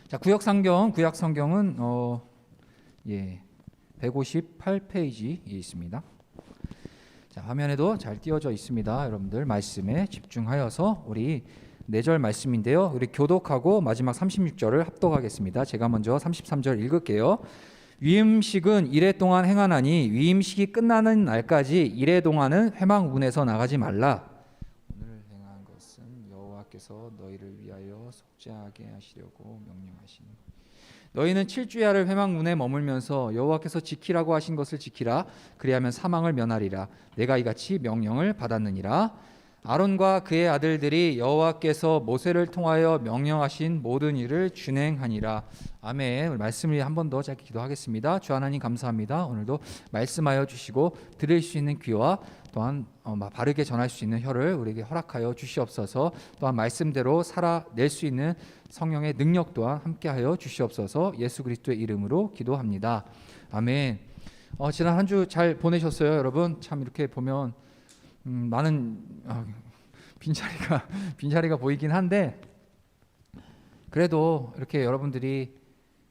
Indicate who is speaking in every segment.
Speaker 1: 자, 구약 성경은 158페이지에 있습니다. 자, 화면에도 잘 띄워져 있습니다. 여러분들 말씀에 집중하여서 우리 4절 말씀인데요. 우리 교독하고 마지막 36절을 합독하겠습니다. 제가 먼저 33절 읽을게요. 위임식은 이래 동안 행하나니 위임식이 끝나는 날까지 이래 동안은 회막문에서 나가지 말라. 오늘 행한 것은 여호와께서 너희를 위하여 속죄하게 하시려고 명령하신 너희는 7주야를 회막문에 머물면서 여호와께서 지키라고 하신 것을 지키라. 그리하면 사망을 면하리라. 내가 이같이 명령을 받았느니라. 아론과 그의 아들들이 여호와께서 모세를 통하여 명령하신 모든 일을 준행하니라. 아멘. 우리 말씀을 한 번 더 짧게 기도하겠습니다. 주 하나님 감사합니다. 오늘도 말씀하여 주시고 들을 수 있는 귀와 또한 바르게 전할 수 있는 혀를 우리에게 허락하여 주시옵소서. 또한 말씀대로 살아낼 수 있는 성령의 능력 또한 함께하여 주시옵소서. 예수 그리스도의 이름으로 기도합니다. 아멘. 지난 한 주 잘 보내셨어요, 여러분? 참 이렇게 보면 많은 빈자리가 보이긴 한데 그래도 이렇게 여러분들이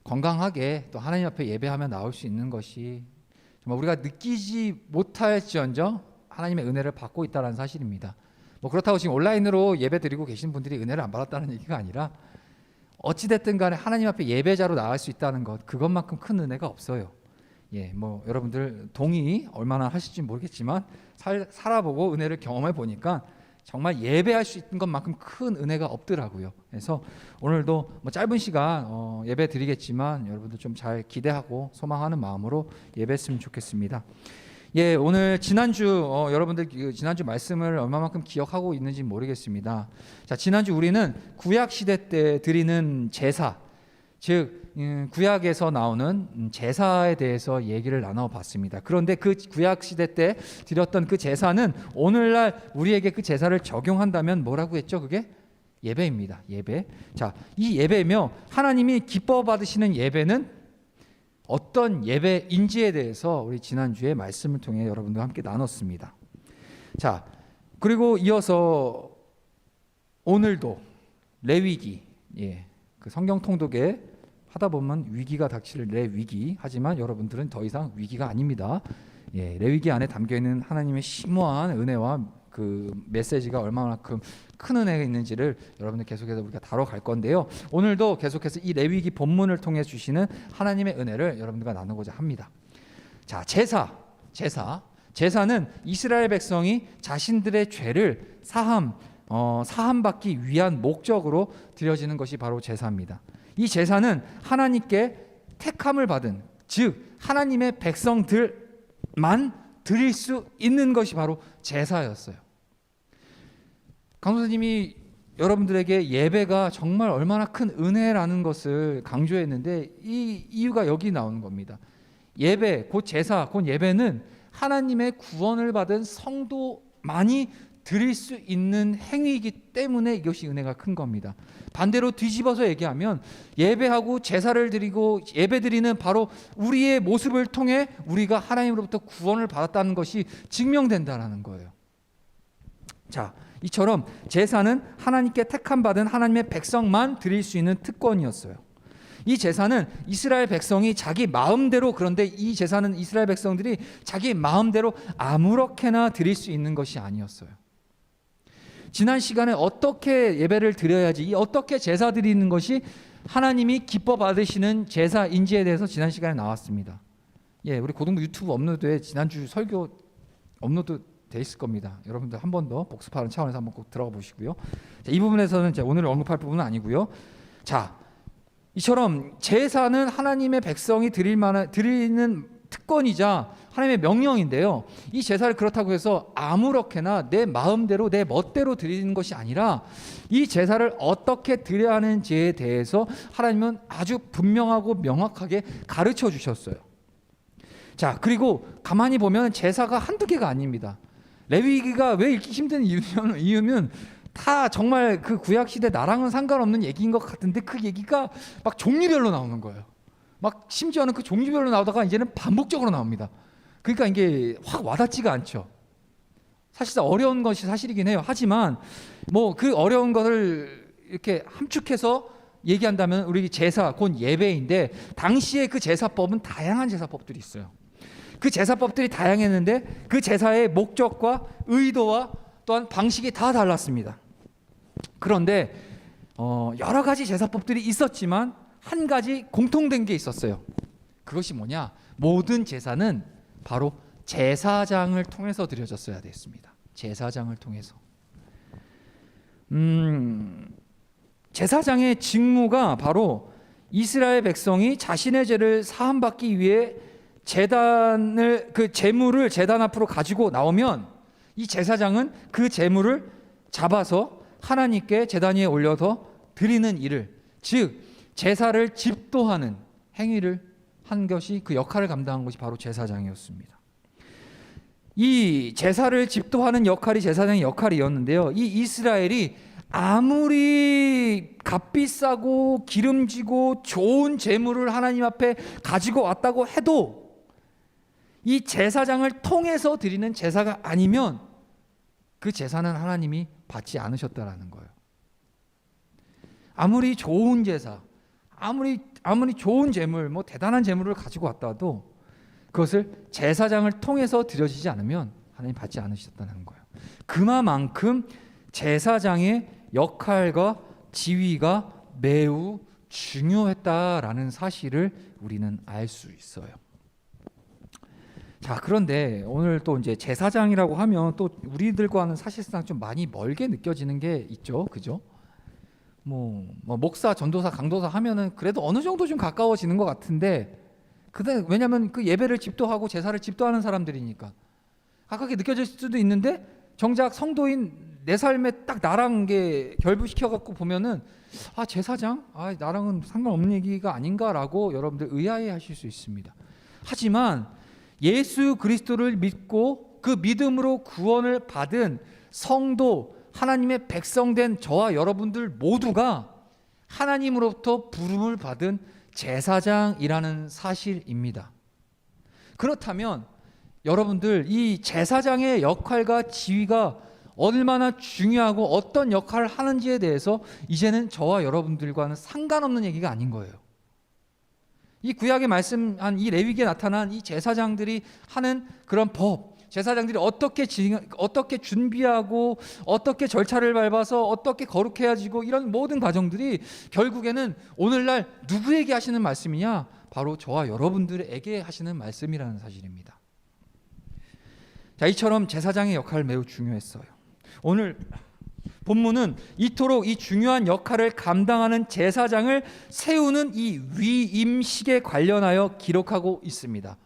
Speaker 1: 건강하게 또 하나님 앞에 예배하며 나올 수 있는 것이 정말 우리가 느끼지 못할지언정 하나님의 은혜를 받고 있다는 사실입니다. 그렇다고 지금 온라인으로 예배 드리고 계신 분들이 은혜를 안 받았다는 얘기가 아니라 어찌됐든 간에 하나님 앞에 예배자로 나갈 수 있다는 것, 그것만큼 큰 은혜가 없어요. 여러분들 동의 얼마나 하실지 모르겠지만 살아보고 은혜를 경험해 보니까 정말 예배할 수 있는 것만큼 큰 은혜가 없더라고요. 그래서 오늘도 짧은 시간 예배 드리겠지만 여러분들 좀 잘 기대하고 소망하는 마음으로 예배했으면 좋겠습니다. 오늘 지난주 여러분들 지난주 말씀을 얼마만큼 기억하고 있는지 모르겠습니다. 자, 지난주 우리는 구약 시대 때 드리는 제사, 즉 구약에서 나오는 제사에 대해서 얘기를 나눠봤습니다. 그런데 그 구약 시대 때 드렸던 그 제사는 오늘날 우리에게 그 제사를 적용한다면 뭐라고 했죠? 그게 예배입니다. 예배. 자, 이 예배며 하나님이 기뻐 받으시는 예배는 어떤 예배인지에 대해서 우리 지난주에 말씀을 통해 여러분들과 함께 나눴습니다. 자, 그리고 이어서 오늘도 레위기, 그 성경 통독에 하다 보면 위기가 닥칠 레위기, 하지만 여러분들은 더 이상 위기가 아닙니다. 레위기 안에 담겨 있는 하나님의 심오한 은혜와 그 메시지가 얼마만큼 큰 은혜가 있는지를 여러분들 계속해서 우리가 다뤄갈 건데요. 오늘도 계속해서 이 레위기 본문을 통해 주시는 하나님의 은혜를 여러분들과 나누고자 합니다. 자, 제사는 이스라엘 백성이 자신들의 죄를 사함받기 위한 목적으로 드려지는 것이 바로 제사입니다. 이 제사는 하나님께 택함을 받은, 즉 하나님의 백성들만 드릴 수 있는 것이 바로 제사였어요. 강도사님이 여러분들에게 예배가 정말 얼마나 큰 은혜라는 것을 강조했는데 이 이유가 여기 나오는 겁니다. 예배, 곧 제사, 곧 예배는 하나님의 구원을 받은 성도만이 드릴 수 있는 행위이기 때문에 이것이 은혜가 큰 겁니다. 반대로 뒤집어서 얘기하면 예배하고 제사를 드리고 예배드리는 바로 우리의 모습을 통해 우리가 하나님으로부터 구원을 받았다는 것이 증명된다는 거예요. 자, 이처럼 제사는 하나님께 택함받은 하나님의 백성만 드릴 수 있는 특권이었어요. 이 제사는 이스라엘 백성이 자기 마음대로, 그런데 이 제사는 이스라엘 백성들이 자기 마음대로 아무렇게나 드릴 수 있는 것이 아니었어요. 지난 시간에 어떻게 예배를 드려야지, 어떻게 제사 드리는 것이 하나님이 기뻐 받으시는 제사인지에 대해서 지난 시간에 나왔습니다. 우리 고등부 유튜브 업로드에 지난주 설교 업로드 돼 있을 겁니다. 여러분들 한 번 더 복습하는 차원에서 한번 꼭 들어가 보시고요. 자, 이 부분에서는 오늘 언급할 부분은 아니고요. 자, 이처럼 제사는 하나님의 백성이 드리는 특권이자 하나님의 명령인데요. 이 제사를 그렇다고 해서 아무렇게나 내 마음대로 내 멋대로 드리는 것이 아니라 이 제사를 어떻게 드려야 하는지에 대해서 하나님은 아주 분명하고 명확하게 가르쳐 주셨어요. 자, 그리고 가만히 보면 제사가 한두 개가 아닙니다. 레위기가 왜 읽기 힘든 이유는 다 정말 그 구약시대 나랑은 상관없는 얘기인 것 같은데 그 얘기가 막 종류별로 나오는 거예요. 막 심지어는 그 종류별로 나오다가 이제는 반복적으로 나옵니다. 그러니까 이게 확 와닿지가 않죠. 사실상 어려운 것이 사실이긴 해요. 하지만 그 어려운 것을 이렇게 함축해서 얘기한다면 우리 제사 곧 예배인데, 당시에 그 제사법은 다양한 제사법들이 있어요. 그 제사법들이 다양했는데 그 제사의 목적과 의도와 또한 방식이 다 달랐습니다. 그런데 여러 가지 제사법들이 있었지만 한 가지 공통된 게 있었어요. 그것이 뭐냐? 모든 제사는 바로 제사장을 통해서 드려졌어야 됐습니다. 제사장을 통해서. 제사장의 직무가 바로 이스라엘 백성이 자신의 죄를 사함받기 위해 그 제물을 제단 앞으로 가지고 나오면 이 제사장은 그 제물을 잡아서 하나님께 제단 위에 올려서 드리는 일을, 즉 제사를 집도하는 행위를 한 것이, 그 역할을 감당한 것이 바로 제사장이었습니다. 이 제사를 집도하는 역할이 제사장의 역할이었는데요, 이 이스라엘이 아무리 값비싸고 기름지고 좋은 제물을 하나님 앞에 가지고 왔다고 해도 이 제사장을 통해서 드리는 제사가 아니면 그 제사는 하나님이 받지 않으셨다라는 거예요. 아무리 좋은 제사, 아무리 좋은 제물, 뭐 대단한 제물을 가지고 왔다도 그것을 제사장을 통해서 드려지지 않으면 하나님 받지 않으셨다는 거예요. 그만큼 제사장의 역할과 지위가 매우 중요했다라는 사실을 우리는 알 수 있어요. 자, 그런데 오늘 또 이제 제사장이라고 하면 또 우리들과는 사실상 좀 많이 멀게 느껴지는 게 있죠, 그죠? 뭐 목사, 전도사, 강도사 하면은 그래도 어느 정도 좀 가까워지는 것 같은데, 왜냐하면 그 예배를 집도하고 제사를 집도하는 사람들이니까 가깝게 느껴질 수도 있는데, 정작 성도인 내 삶에 딱 나랑 게 결부시켜 갖고 보면은 제사장? 나랑은 상관없는 얘기가 아닌가라고 여러분들 의아해하실 수 있습니다. 하지만 예수 그리스도를 믿고 그 믿음으로 구원을 받은 성도, 하나님의 백성된 저와 여러분들 모두가 하나님으로부터 부름을 받은 제사장이라는 사실입니다. 그렇다면 여러분들, 이 제사장의 역할과 지위가 얼마나 중요하고 어떤 역할을 하는지에 대해서 이제는 저와 여러분들과는 상관없는 얘기가 아닌 거예요. 이 구약에 말씀한 이 레위기에 나타난 이 제사장들이 하는 그런 법, 제사장들이 어떻게 준비하고 어떻게 절차를 밟아서 어떻게 거룩해야지고, 이런 모든 과정들이 결국에는 오늘날 누구에게 하시는 말씀이냐? 바로 저와 여러분들에게 하시는 말씀이라는 사실입니다. 자, 이처럼 제사장의 역할 매우 중요했어요. 오늘 본문은 이토록 이 중요한 역할을 감당하는 제사장을 세우는 이 위임식에 관련하여 기록하고 있습니다.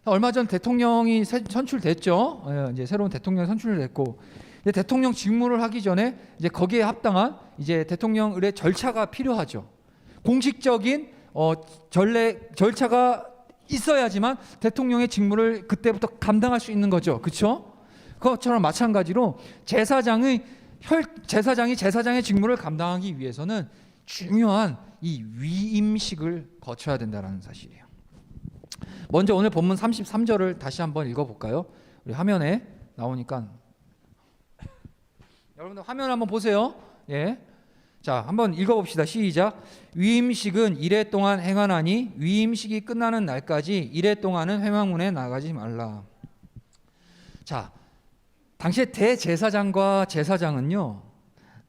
Speaker 1: 얼마 전 대통령이 선출됐죠. 이제 새로운 대통령이 선출됐고, 이제 대통령 직무를 하기 전에 이제 거기에 합당한 이제 대통령의 절차가 필요하죠. 공식적인 절차가 있어야지만 대통령의 직무를 그때부터 감당할 수 있는 거죠. 그렇죠? 그것처럼 마찬가지로 제사장이 제사장의 직무를 감당하기 위해서는 중요한 이 위임식을 거쳐야 된다는 사실이에요. 먼저 오늘 본문 33절을 다시 한번 읽어볼까요? 우리 화면에 나오니까 여러분들 화면 한번 보세요. 예, 자, 한번 읽어봅시다. 시작. 위임식은 이래 동안 행하나니 위임식이 끝나는 날까지 이래 동안은 회막문에 나가지 말라. 자, 당시에 대제사장과 제사장은요,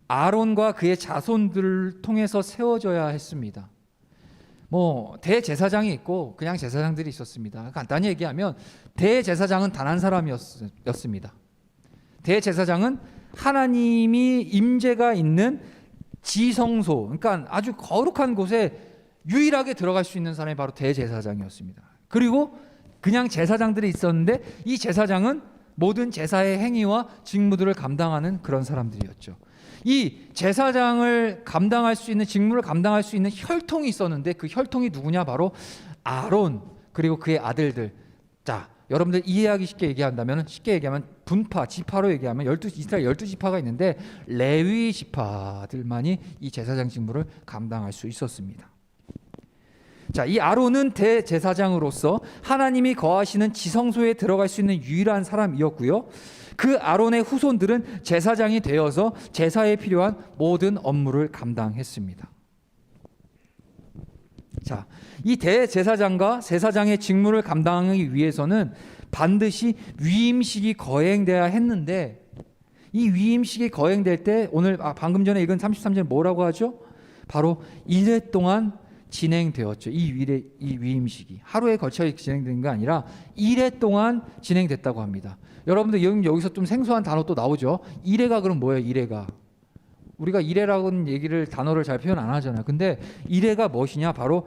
Speaker 1: 아론과 그의 자손들을 통해서 세워져야 했습니다. 대제사장이 있고 그냥 제사장들이 있었습니다. 간단히 얘기하면 대제사장은 단 한 사람이었습니다. 대제사장은 하나님이 임재가 있는 지성소, 그러니까 아주 거룩한 곳에 유일하게 들어갈 수 있는 사람이 바로 대제사장이었습니다. 그리고 그냥 제사장들이 있었는데 이 제사장은 모든 제사의 행위와 직무들을 감당하는 그런 사람들이었죠. 이 제사장을 감당할 수 있는, 직무를 감당할 수 있는 혈통이 있었는데 그 혈통이 누구냐? 바로 아론 그리고 그의 아들들. 자, 여러분들 이해하기 쉽게 얘기하면 분파, 지파로 얘기하면 이스라엘 12지파가 있는데 레위 지파들만이 이 제사장 직무를 감당할 수 있었습니다. 자, 이 아론은 대제사장으로서 하나님이 거하시는 지성소에 들어갈 수 있는 유일한 사람이었고요. 그 아론의 후손들은 제사장이 되어서 제사에 필요한 모든 업무를 감당했습니다. 자, 이 대제사장과 제사장의 직무를 감당하기 위해서는 반드시 위임식이 거행돼야 했는데, 이 위임식이 거행될 때 오늘 방금 전에 읽은 33절 뭐라고 하죠? 바로 1회 동안 진행되었죠. 이 위임식이 하루에 걸쳐 진행된 게 아니라 1회 동안 진행됐다고 합니다. 여러분들 여기서 좀 생소한 단어 또 나오죠. 1회가 그럼 뭐예요? 1회가 우리가 1회라는 얘기를 단어를 잘 표현 안 하잖아요. 근데 1회가 무엇이냐? 바로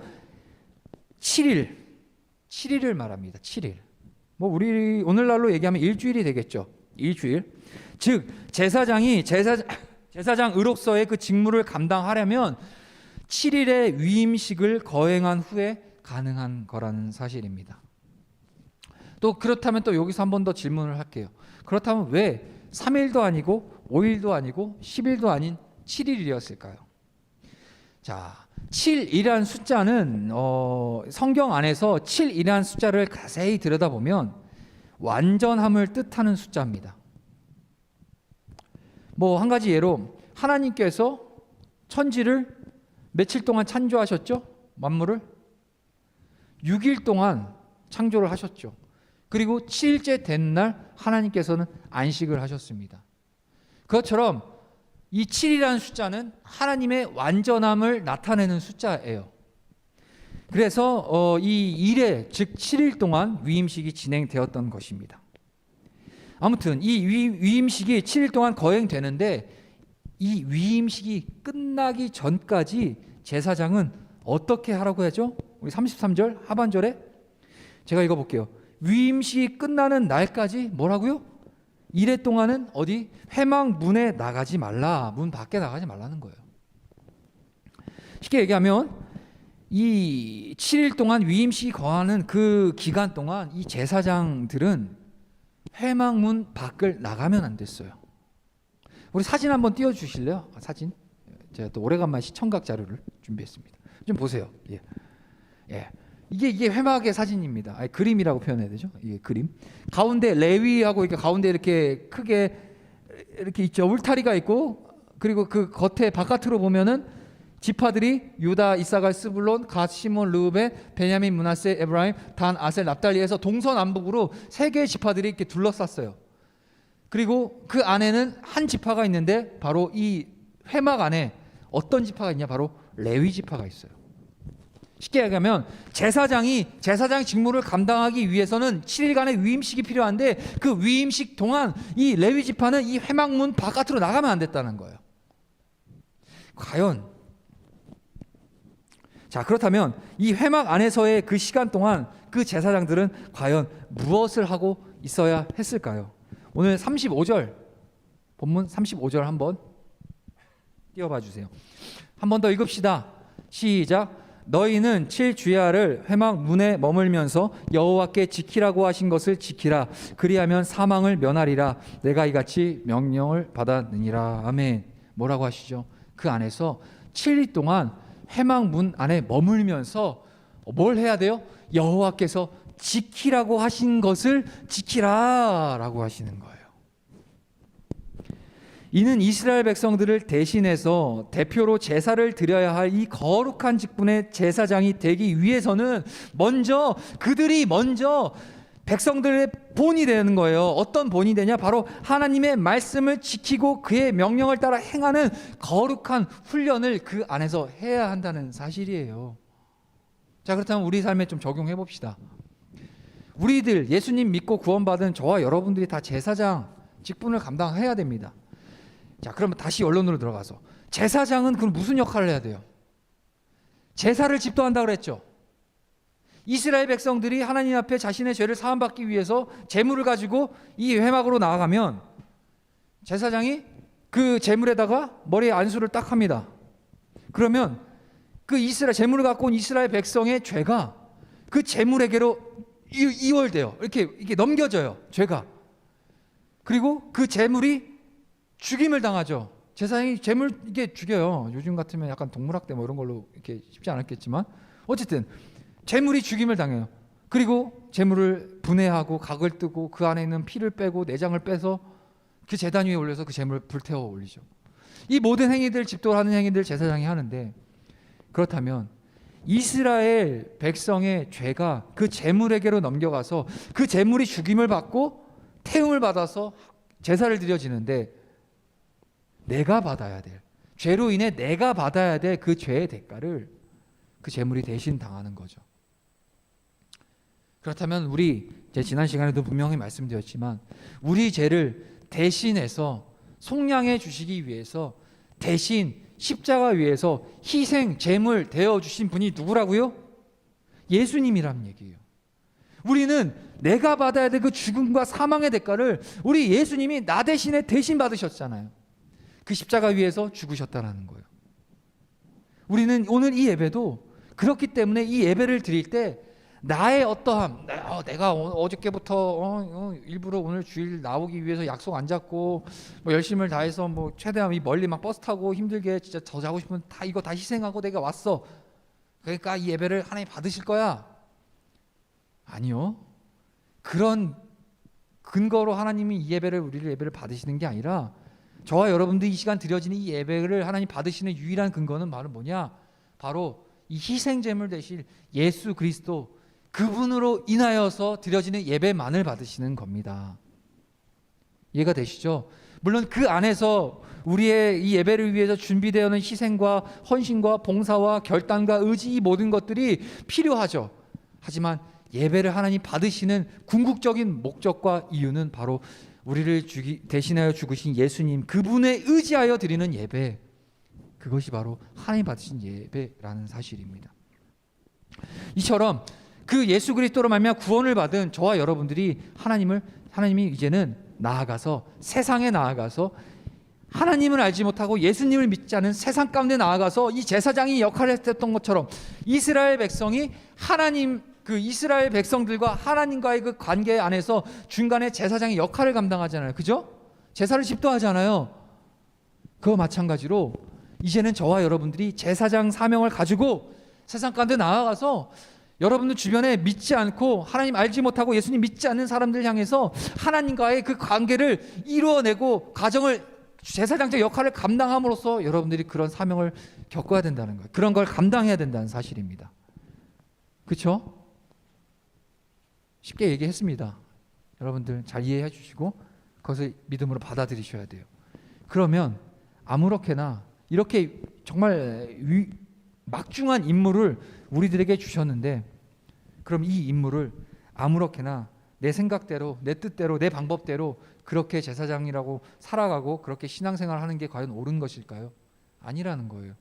Speaker 1: 7일을 말합니다. 7일. 뭐 우리 오늘날로 얘기하면 일주일이 되겠죠. 일주일. 즉 제사장이 제사장으로서의 그 직무를 감당하려면 7일의 위임식을 거행한 후에 가능한 거라는 사실입니다. 또 그렇다면 또 여기서 한 번 더 질문을 할게요. 그렇다면 왜 3일도 아니고 5일도 아니고 10일도 아닌 7일이었을까요? 자, 7이라는 숫자는 성경 안에서 7이라는 숫자를 자세히 들여다보면 완전함을 뜻하는 숫자입니다. 뭐 한 가지 예로 하나님께서 천지를 며칠 동안 창조하셨죠? 만물을 6일 동안 창조를 하셨죠. 그리고 7일째 된 날 하나님께서는 안식을 하셨습니다. 그것처럼 이 7이라는 숫자는 하나님의 완전함을 나타내는 숫자예요. 그래서 이 1회 즉 7일 동안 위임식이 진행되었던 것입니다. 아무튼 이 위임식이 7일 동안 거행되는데 이 위임식이 끝나기 전까지 제사장은 어떻게 하라고 하죠? 우리 33절 하반절에 제가 읽어볼게요. 위임식이 끝나는 날까지 뭐라고요? 1회 동안은 어디? 회막 문에 나가지 말라. 문 밖에 나가지 말라는 거예요. 쉽게 얘기하면 이 7일 동안 위임식이 거하는 그 기간 동안 이 제사장들은 회막문 밖을 나가면 안 됐어요. 우리 사진 한번 띄워주실래요? 사진. 제가 또 오래간만에 시청각 자료를 준비했습니다. 좀 보세요. 예. 이게 회막의 사진입니다. 아니, 그림이라고 표현해야 되죠? 이게 그림. 가운데 레위하고 이렇게 가운데 이렇게 크게 이렇게 있죠. 울타리가 있고 그리고 그 겉에 바깥으로 보면은 지파들이 유다, 이사갈, 스불론, 갓, 시몬, 르우벤, 베냐민, 므낫세, 에브라임, 단, 아셀, 납달리에서 동서남북으로 세 개의 지파들이 이렇게 둘러쌌어요. 그리고 그 안에는 한 지파가 있는데 바로 이 회막 안에 어떤 지파가 있냐? 바로 레위 지파가 있어요. 쉽게 얘기하면 제사장이 직무를 감당하기 위해서는 7일간의 위임식이 필요한데 그 위임식 동안 이 레위 지파는 이 회막문 바깥으로 나가면 안 됐다는 거예요. 과연 자, 그렇다면 이 회막 안에서의 그 시간 동안 그 제사장들은 과연 무엇을 하고 있어야 했을까요? 오늘 35절 본문 35절 한번 띄워봐 주세요. 한 번 더 읽읍시다. 시작. 너희는 7주야를 회막 문에 머물면서 여호와께 지키라고 하신 것을 지키라. 그리하면 사망을 면하리라. 내가 이같이 명령을 받았느니라. 아멘. 뭐라고 하시죠? 그 안에서 7일 동안 회막 문 안에 머물면서 뭘 해야 돼요? 여호와께서 지키라고 하신 것을 지키라라고 하시는 거예요. 이는 이스라엘 백성들을 대신해서 대표로 제사를 드려야 할 이 거룩한 직분의 제사장이 되기 위해서는 그들이 먼저 백성들의 본이 되는 거예요. 어떤 본이 되냐? 바로 하나님의 말씀을 지키고 그의 명령을 따라 행하는 거룩한 훈련을 그 안에서 해야 한다는 사실이에요. 자, 그렇다면 우리 삶에 좀 적용해 봅시다. 우리들 예수님 믿고 구원받은 저와 여러분들이 다 제사장 직분을 감당해야 됩니다. 자, 그러면 다시 원론으로 들어가서 제사장은 그럼 무슨 역할을 해야 돼요? 제사를 집도한다고 그랬죠. 이스라엘 백성들이 하나님 앞에 자신의 죄를 사함받기 위해서 제물을 가지고 이 회막으로 나아가면 제사장이 그 제물에다가 머리에 안수를 딱 합니다. 그러면 그 제물을 갖고 온 이스라엘 백성의 죄가 그 제물에게로 이월돼요. 이렇게 넘겨져요. 죄가. 그리고 그 제물이 죽임을 당하죠. 제사장이 제물 이게 죽여요. 요즘 같으면 약간 동물학대 뭐 이런 걸로 이렇게 쉽지 않았겠지만 어쨌든 제물이 죽임을 당해요. 그리고 제물을 분해하고 각을 뜨고 그 안에 있는 피를 빼고 내장을 빼서 그 제단 위에 올려서 그 제물을 불태워 올리죠. 이 모든 행위들, 집도를 하는 행위들 제사장이 하는데, 그렇다면 이스라엘 백성의 죄가 그 제물에게로 넘겨가서 그 제물이 죽임을 받고 태움을 받아서 제사를 드려지는데 내가 받아야 될, 죄로 인해 내가 받아야 될 그 죄의 대가를 그 제물이 대신 당하는 거죠. 그렇다면 우리 지난 시간에도 분명히 말씀드렸지만 우리 죄를 대신해서 속량해 주시기 위해서 대신 십자가 위에서 희생 제물 되어 주신 분이 누구라고요? 예수님이란 얘기예요. 우리는 내가 받아야 될 그 죽음과 사망의 대가를 우리 예수님이 나 대신에 대신 받으셨잖아요. 그 십자가 위에서 죽으셨다라는 거예요. 우리는 오늘 이 예배도 그렇기 때문에 이 예배를 드릴 때 나의 어떠함, 내가 어저께부터 일부러 오늘 주일 나오기 위해서 약속 안 잡고 뭐 열심을 다해서 뭐 최대한 이 멀리 막 버스 타고 힘들게 진짜 더 자고 싶으면 다 이거 다 희생하고 내가 왔어. 그러니까 이 예배를 하나님 받으실 거야. 아니요. 그런 근거로 하나님이 이 예배를 우리를 예배를 받으시는 게 아니라 저와 여러분들이 이 시간 드려지는 이 예배를 하나님 받으시는 유일한 근거는 바로 뭐냐? 바로 이 희생제물 되실 예수 그리스도 그분으로 인하여서 드려지는 예배만을 받으시는 겁니다. 이해가 되시죠? 물론 그 안에서 우리의 이 예배를 위해서 준비되어 있는 희생과 헌신과 봉사와 결단과 의지 이 모든 것들이 필요하죠. 하지만 예배를 하나님 받으시는 궁극적인 목적과 이유는 바로 우리를 대신하여 죽으신 예수님 그분에 의지하여 드리는 예배, 그것이 바로 하나님 받으신 예배라는 사실입니다. 이처럼 그 예수 그리스도로 말미암아 구원을 받은 저와 여러분들이 하나님이 이제는 나아가서 세상에 나아가서 하나님을 알지 못하고 예수님을 믿지 않은 세상 가운데 나아가서 이 제사장이 역할을 했던 것처럼 이스라엘 백성이 그 이스라엘 백성들과 하나님과의 그 관계 안에서 중간에 제사장의 역할을 감당하잖아요. 그죠? 제사를 집도하잖아요. 그와 마찬가지로 이제는 저와 여러분들이 제사장 사명을 가지고 세상 가운데 나아가서 여러분들 주변에 믿지 않고 하나님 알지 못하고 예수님 믿지 않는 사람들 향해서 하나님과의 그 관계를 이루어내고 가정을 제사장적 역할을 감당함으로써 여러분들이 그런 사명을 겪어야 된다는 거예요. 그런 걸 감당해야 된다는 사실입니다. 그렇죠? 쉽게 얘기했습니다. 여러분들 잘 이해해 주시고 그것을 믿음으로 받아들이셔야 돼요. 그러면 아무렇게나 이렇게 정말 막중한 임무를 우리들에게 주셨는데 그럼 이 임무를 아무렇게나 내 생각대로 내 뜻대로 내 방법대로 그렇게 제사장이라고 살아가고 그렇게 신앙생활을 하는 게 과연 옳은 것일까요? 아니라는 거예요.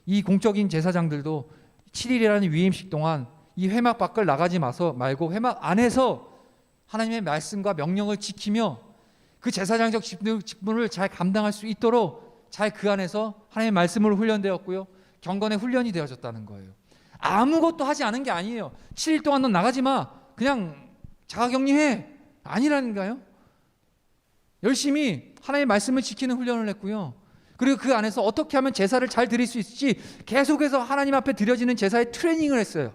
Speaker 1: 이 공적인 제사장들도 7일이라는 위임식 동안 이 회막 밖을 나가지 말고 회막 안에서 하나님의 말씀과 명령을 지키며 그 제사장적 직분을 잘 감당할 수 있도록 잘 그 안에서 하나님의 말씀으로 훈련되었고요. 경건의 훈련이 되어졌다는 거예요. 아무것도 하지 않은 게 아니에요. 7일 동안 넌 나가지 마. 그냥 자가격리해. 아니라는가요? 열심히 하나님의 말씀을 지키는 훈련을 했고요. 그리고 그 안에서 어떻게 하면 제사를 잘 드릴 수 있을지 계속해서 하나님 앞에 드려지는 제사의 트레이닝을 했어요.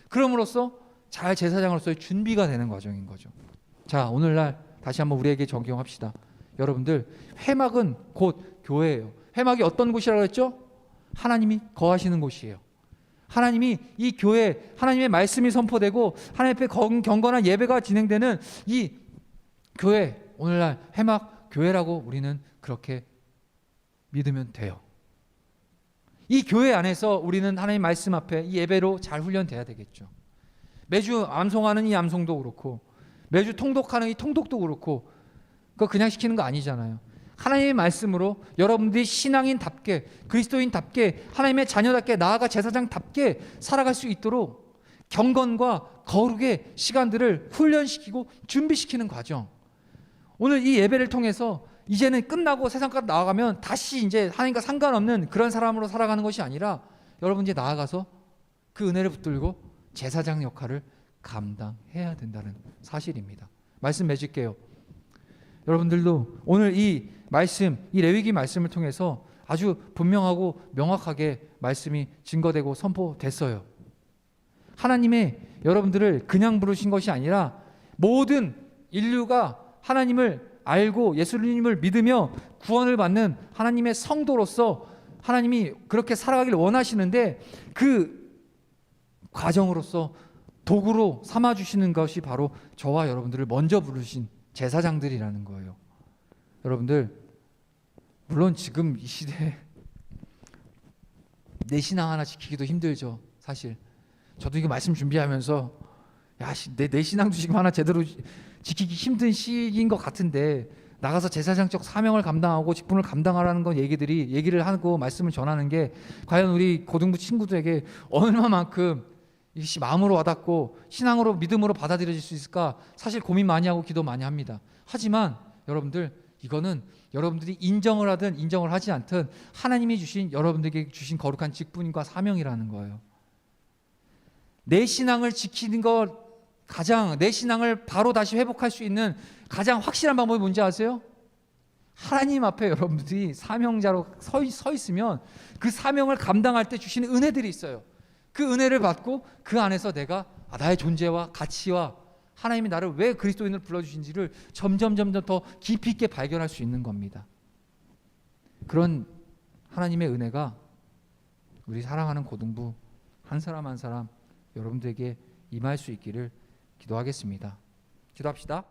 Speaker 1: 그럼으로써 잘 제사장으로서의 준비가 되는 과정인 거죠. 자, 오늘날 다시 한번 우리에게 적용합시다. 여러분들, 회막은 곧 교회예요. 회막이 어떤 곳이라고 했죠? 하나님이 거하시는 곳이에요. 하나님이 이 교회, 하나님의 말씀이 선포되고 하나님 앞에 경건한 예배가 진행되는 이 교회, 오늘날 회막 교회라고 우리는 그렇게 믿으면 돼요. 이 교회 안에서 우리는 하나님 말씀 앞에 이 예배로 잘 훈련돼야 되겠죠. 매주 암송하는 이 암송도 그렇고 매주 통독하는 이 통독도 그렇고 그거 그냥 시키는 거 아니잖아요. 하나님의 말씀으로 여러분들이 신앙인답게 그리스도인답게 하나님의 자녀답게 나아가 제사장답게 살아갈 수 있도록 경건과 거룩의 시간들을 훈련시키고 준비시키는 과정. 오늘 이 예배를 통해서 이제는 끝나고 세상까지 나아가면 다시 이제 하나님과 상관없는 그런 사람으로 살아가는 것이 아니라 여러분 이제 나아가서 그 은혜를 붙들고 제사장 역할을 감당해야 된다는 사실입니다. 말씀 맺을게요. 여러분들도 오늘 이 말씀, 이 레위기 말씀을 통해서 아주 분명하고 명확하게 말씀이 증거되고 선포됐어요. 하나님의 여러분들을 그냥 부르신 것이 아니라 모든 인류가 하나님을 알고 예수님을 믿으며 구원을 받는 하나님의 성도로서 하나님이 그렇게 살아가길 원하시는데 그 과정으로서 도구로 삼아 주시는 것이 바로 저와 여러분들을 먼저 부르신 제사장들이라는 거예요. 여러분들, 물론 지금 이 시대에 내 신앙 하나 지키기도 힘들죠. 사실 저도 이거 말씀 준비하면서 내 신앙도 지금 하나 제대로 지키기 힘든 시기인 것 같은데, 나가서 제사장적 사명을 감당하고 직분을 감당하라는 건 얘기를 하고 말씀을 전하는 게 과연 우리 고등부 친구들에게 얼마만큼 이것이 마음으로 와닿고 신앙으로 믿음으로 받아들여질 수 있을까, 사실 고민 많이 하고 기도 많이 합니다. 하지만 여러분들, 이거는 여러분들이 인정을 하든 인정을 하지 않든 하나님이 주신, 여러분들에게 주신 거룩한 직분과 사명이라는 거예요. 내 신앙을 지키는 것, 내 신앙을 바로 다시 회복할 수 있는 가장 확실한 방법이 뭔지 아세요? 하나님 앞에 여러분들이 사명자로 서 있으면 그 사명을 감당할 때 주시는 은혜들이 있어요. 그 은혜를 받고 그 안에서 내가 나의 존재와 가치와 하나님이 나를 왜 그리스도인으로 불러주신지를 점점 더 깊이 있게 발견할 수 있는 겁니다. 그런 하나님의 은혜가 우리 사랑하는 고등부 한 사람 한 사람 여러분들에게 임할 수 있기를 기도하겠습니다. 기도합시다.